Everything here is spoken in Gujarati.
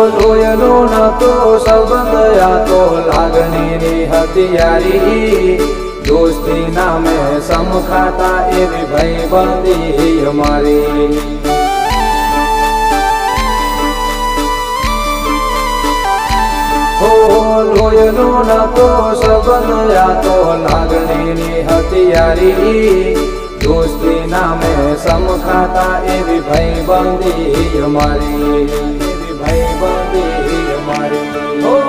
લોયનો નતો સંબંધ આ તો લાગણીની હથિયારી દોસ્તી નામે સમખાતા એવી ભાઈબંધી અમારી લોયનો નતો સંબંધ આ તો લાગણીની હથિયારી દોસ્તી નામે સમખાતા એવી ભાઈબંધી અમારી એવી ભાઈબંધી અમારી